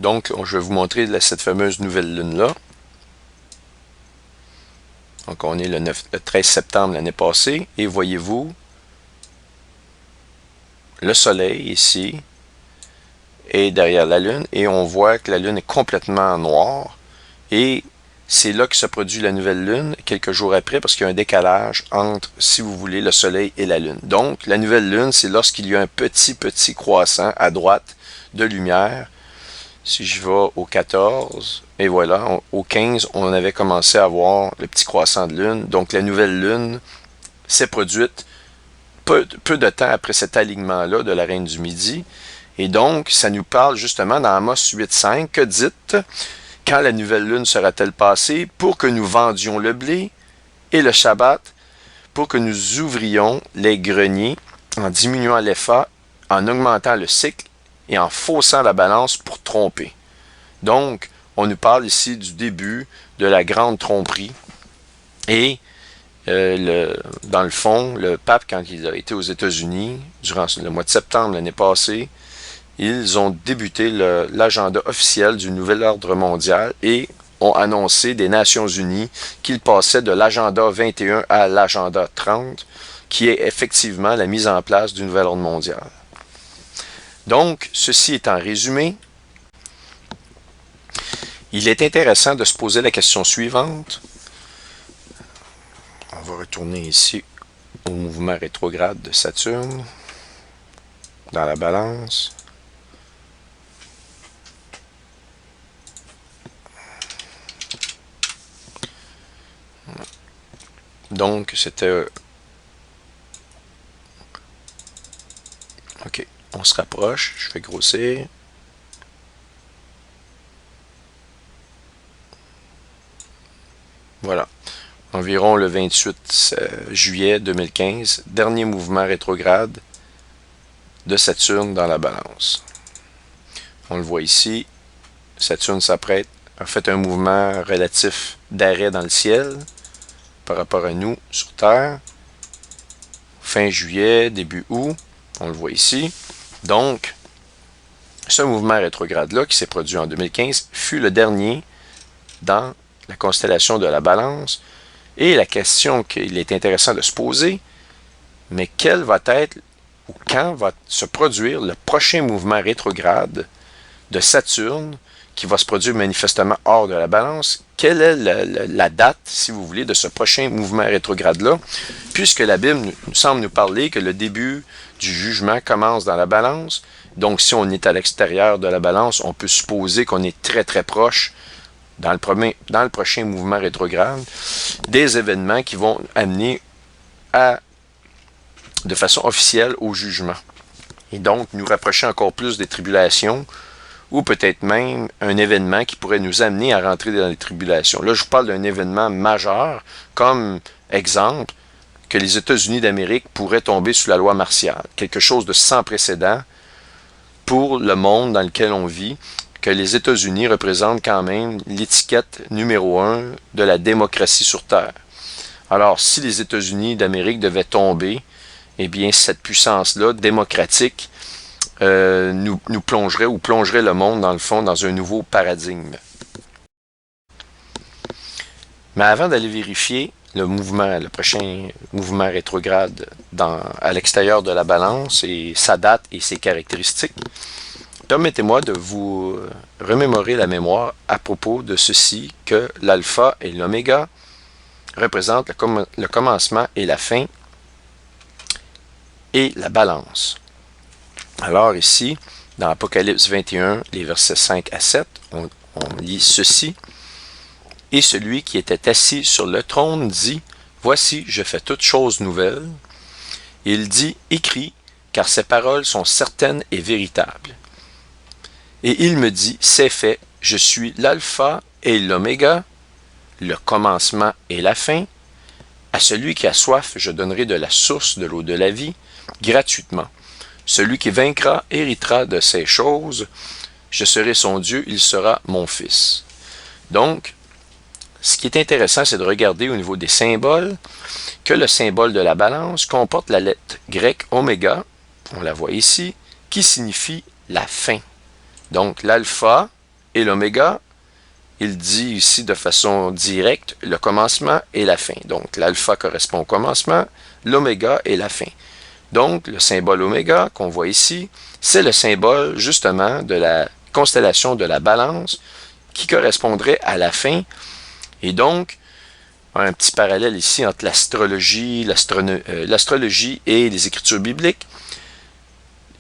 Donc, je vais vous montrer cette fameuse nouvelle lune-là. Donc, on est le 13 septembre l'année passée. Et voyez-vous, le soleil ici est derrière la lune. Et on voit que la lune est complètement noire. Et c'est là que se produit la nouvelle lune, quelques jours après, parce qu'il y a un décalage entre, si vous voulez, le soleil et la lune. Donc, la nouvelle lune, c'est lorsqu'il y a un petit croissant à droite de lumière. Si je vais au 14, et voilà, au 15, on avait commencé à voir le petit croissant de lune. Donc, la nouvelle lune s'est produite peu de temps après cet alignement-là de la Reine du Midi. Et donc, ça nous parle justement dans Amos 8.5, que dites, quand la nouvelle lune sera-t-elle passée, pour que nous vendions le blé et le Shabbat, pour que nous ouvrions les greniers en diminuant l'epha, en augmentant le cycle, et en faussant la balance pour tromper. Donc, on nous parle ici du début de la grande tromperie. Et, dans le fond, le pape, quand il a été aux États-Unis, durant le mois de septembre l'année passée, ils ont débuté l'agenda officiel du nouvel ordre mondial et ont annoncé des Nations Unies qu'ils passaient de l'agenda 21 à l'agenda 30, qui est effectivement la mise en place du nouvel ordre mondial. Donc, ceci étant résumé, il est intéressant de se poser la question suivante. On va retourner ici au mouvement rétrograde de Saturne, dans la balance. Donc, c'était... OK, on se rapproche, je vais grossir. Voilà, environ le 28 juillet 2015, dernier mouvement rétrograde de Saturne dans la balance. On le voit ici, Saturne s'apprête à faire un mouvement relatif d'arrêt dans le ciel par rapport à nous sur Terre. Fin juillet, début août, on le voit ici. Donc, ce mouvement rétrograde-là qui s'est produit en 2015 fut le dernier dans la constellation de la balance. Et la question qu'il est intéressant de se poser, mais quel va être ou quand va se produire le prochain mouvement rétrograde de Saturne qui va se produire manifestement hors de la balance? Quelle est la date, si vous voulez, de ce prochain mouvement rétrograde-là? Puisque la Bible semble nous parler que le début du jugement commence dans la balance. Donc, si on est à l'extérieur de la balance, on peut supposer qu'on est très proche dans le prochain mouvement rétrograde des événements qui vont amener de façon officielle au jugement. Et donc, nous rapprocher encore plus des tribulations ou peut-être même un événement qui pourrait nous amener à rentrer dans les tribulations. Là, je vous parle d'un événement majeur, comme exemple, que les États-Unis d'Amérique pourraient tomber sous la loi martiale. Quelque chose de sans précédent pour le monde dans lequel on vit, que les États-Unis représentent quand même l'étiquette numéro 1 de la démocratie sur Terre. Alors, si les États-Unis d'Amérique devaient tomber, eh bien, cette puissance-là, démocratique, nous plongerait ou plongerait le monde, dans le fond, dans un nouveau paradigme. Mais avant d'aller vérifier le prochain mouvement rétrograde à l'extérieur de la balance et sa date et ses caractéristiques, permettez-moi de vous remémorer la mémoire à propos de ceci, que l'alpha et l'oméga représentent le commencement et la fin et la balance. Alors ici, dans Apocalypse 21, les versets 5 à 7, on lit ceci. « Et celui qui était assis sur le trône dit, « Voici, je fais toutes choses nouvelles. » Il dit, « Écris, car ces paroles sont certaines et véritables. » Et il me dit, « C'est fait, je suis l'alpha et l'oméga, le commencement et la fin. À celui qui a soif, je donnerai de la source de l'eau de la vie, gratuitement. Celui qui vaincra héritera de ces choses. Je serai son Dieu, il sera mon fils. » Donc, ce qui est intéressant, c'est de regarder au niveau des symboles que le symbole de la balance comporte la lettre grecque oméga, on la voit ici, qui signifie la fin. Donc, l'alpha, et l'oméga. Il dit ici de façon directe le commencement et la fin. Donc l'alpha correspond au commencement, l'oméga est la fin. Donc le symbole oméga qu'on voit ici, c'est le symbole justement de la constellation de la balance qui correspondrait à la fin. Et donc, un petit parallèle ici entre l'astrologie, et les écritures bibliques.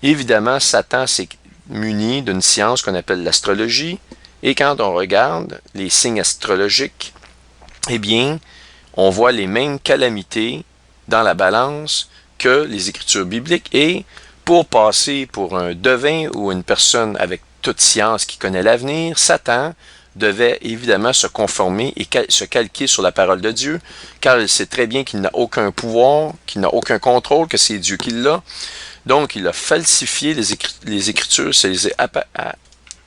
Évidemment, Satan s'est muni d'une science qu'on appelle l'astrologie. Et quand on regarde les signes astrologiques, eh bien, on voit les mêmes calamités dans la balance que les écritures bibliques. Et pour passer pour un devin ou une personne avec toute science qui connaît l'avenir, Satan devait évidemment se conformer et se calquer sur la parole de Dieu, car il sait très bien qu'il n'a aucun pouvoir, qu'il n'a aucun contrôle, que c'est Dieu qui l'a. Donc, il a falsifié les Écritures, ça les a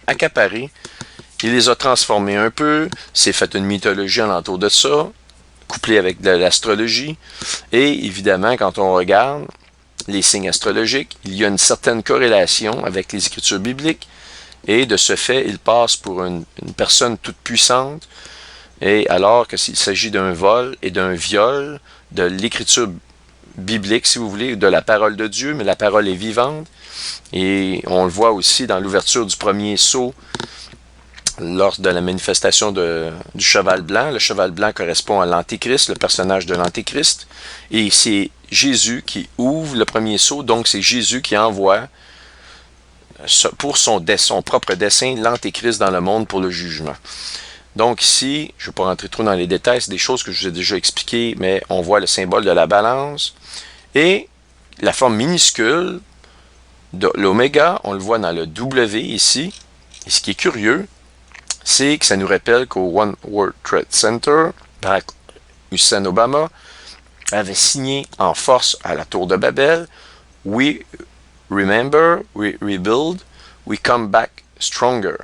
accaparées, il les a transformées un peu, s'est fait une mythologie alentour de ça, couplée avec de l'astrologie, et évidemment, quand on regarde les signes astrologiques, il y a une certaine corrélation avec les Écritures bibliques, et de ce fait, il passe pour une personne toute puissante, et alors que s'il s'agit d'un vol et d'un viol de l'écriture biblique, si vous voulez, de la parole de Dieu, mais la parole est vivante, et on le voit aussi dans l'ouverture du premier sceau, lors de la manifestation du cheval blanc. Le cheval blanc correspond à l'Antéchrist, le personnage de l'Antéchrist, et c'est Jésus qui ouvre le premier sceau, donc c'est Jésus qui envoie pour son propre dessein, l'Antéchrist dans le monde pour le jugement. Donc ici, je ne vais pas rentrer trop dans les détails, c'est des choses que je vous ai déjà expliquées, mais on voit le symbole de la balance. Et la forme minuscule de l'oméga, on le voit dans le W ici. Et ce qui est curieux, c'est que ça nous rappelle qu'au One World Trade Center, Barack Hussein Obama avait signé en force à la tour de Babel, « We remember, we rebuild, we come back stronger ».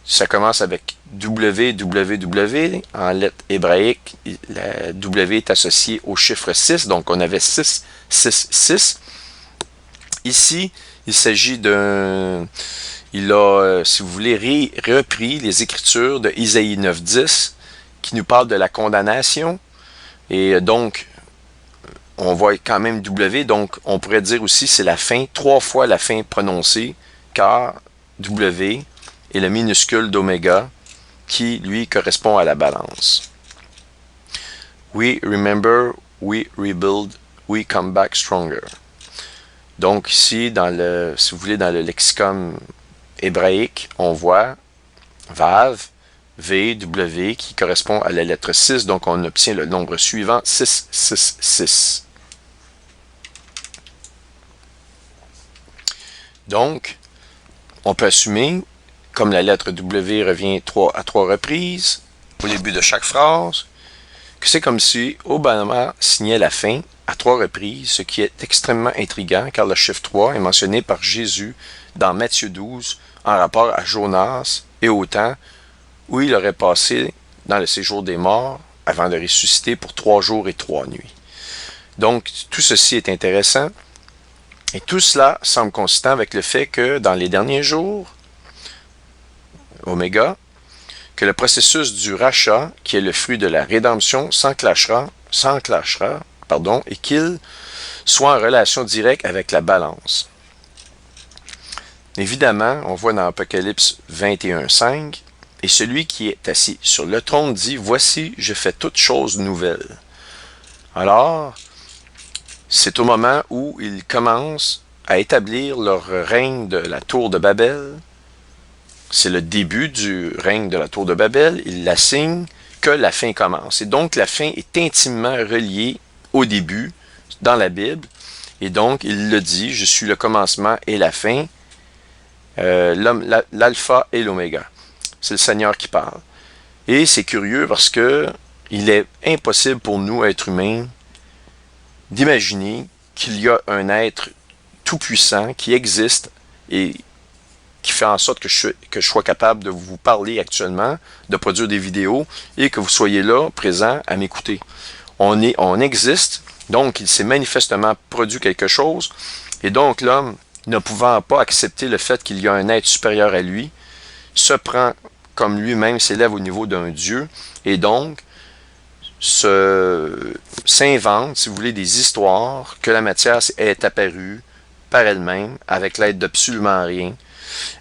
Ça commence avec WWW en lettres hébraïques. La W est associée au chiffre 6, donc on avait 6, 6, 6. Ici, il s'agit d'un... Il a, si vous voulez, repris les écritures de Isaïe 9.10 qui nous parlent de la condamnation. Et donc, on voit quand même W, donc on pourrait dire aussi c'est la fin, 3 fois la fin prononcée, car W est le minuscule d'oméga qui, lui, correspond à la balance. We remember, we rebuild, we come back stronger. Donc ici, si vous voulez, dans le lexicon hébraïque, on voit Vav, V, W, qui correspond à la lettre 6, donc on obtient le nombre suivant, 6, 6, 6. Donc, on peut assumer, comme la lettre W revient à 3 reprises, au début de chaque phrase, que c'est comme si Obama signait la fin à 3 reprises, ce qui est extrêmement intriguant, car le chiffre 3 est mentionné par Jésus dans Matthieu 12, en rapport à Jonas et au temps où il aurait passé dans le séjour des morts avant de ressusciter pour 3 jours et 3 nuits. Donc, tout ceci est intéressant, et tout cela semble consistant avec le fait que dans les derniers jours, oméga, que le processus du rachat, qui est le fruit de la rédemption, s'enclenchera, et qu'il soit en relation directe avec la balance. Évidemment, on voit dans Apocalypse 21.5, et celui qui est assis sur le trône dit, « Voici, je fais toutes choses nouvelles. » Alors, c'est au moment où ils commencent à établir leur règne de la tour de Babel. C'est le début du règne de la tour de Babel. Ils l'assignent que la fin commence. Et donc, la fin est intimement reliée au début dans la Bible. Et donc, il le dit, « Je suis le commencement et la fin. » L'alpha et l'oméga. C'est le Seigneur qui parle. Et c'est curieux parce que il est impossible pour nous, êtres humains, d'imaginer qu'il y a un être tout-puissant qui existe et qui fait en sorte que je sois capable de vous parler actuellement, de produire des vidéos et que vous soyez là, présent, à m'écouter. On existe, donc il s'est manifestement produit quelque chose, et donc l'homme, ne pouvant pas accepter le fait qu'il y a un être supérieur à lui, se prend comme lui-même s'élève au niveau d'un Dieu, et donc s'invente, si vous voulez, des histoires que la matière est apparue par elle-même, avec l'aide d'absolument rien,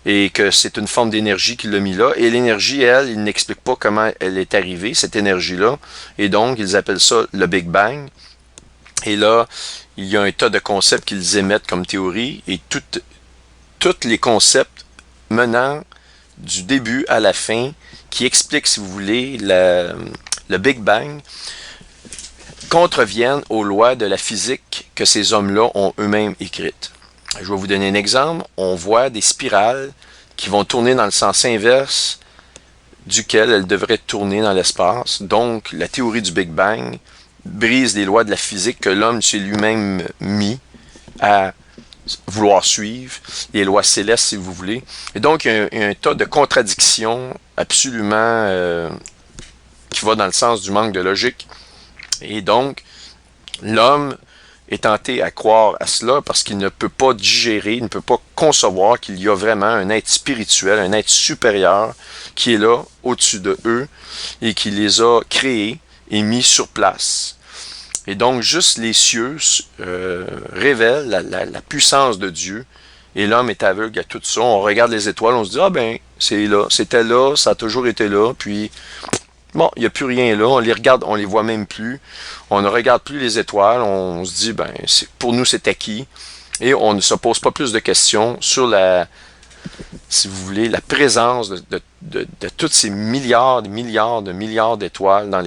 et que c'est une forme d'énergie qui l'a mis là. Et l'énergie, elle, il n'explique pas comment elle est arrivée, cette énergie-là, et donc ils appellent ça le Big Bang. Et là, il y a un tas de concepts qu'ils émettent comme théorie, et tous les concepts menant du début à la fin, qui expliquent, si vous voulez, le Big Bang, contreviennent aux lois de la physique que ces hommes-là ont eux-mêmes écrites. Je vais vous donner un exemple. On voit des spirales qui vont tourner dans le sens inverse duquel elles devraient tourner dans l'espace. Donc, la théorie du Big Bang brise les lois de la physique que l'homme s'est lui-même mis à vouloir suivre, les lois célestes si vous voulez. Et donc, il y a un tas de contradictions absolument qui va dans le sens du manque de logique. Et donc, l'homme est tenté à croire à cela parce qu'il ne peut pas digérer, il ne peut pas concevoir qu'il y a vraiment un être spirituel, un être supérieur qui est là au-dessus de eux et qui les a créés et mis sur place. Et donc, juste les cieux révèlent la puissance de Dieu. Et l'homme est aveugle à tout ça. On regarde les étoiles, on se dit, ah ben, c'est là, c'était là, ça a toujours été là, puis bon, il n'y a plus rien là, on les regarde, on les voit même plus. On ne regarde plus les étoiles, on se dit, ben, pour nous c'est acquis. Et on ne se pose pas plus de questions sur si vous voulez, la présence de tous ces milliards d'étoiles dans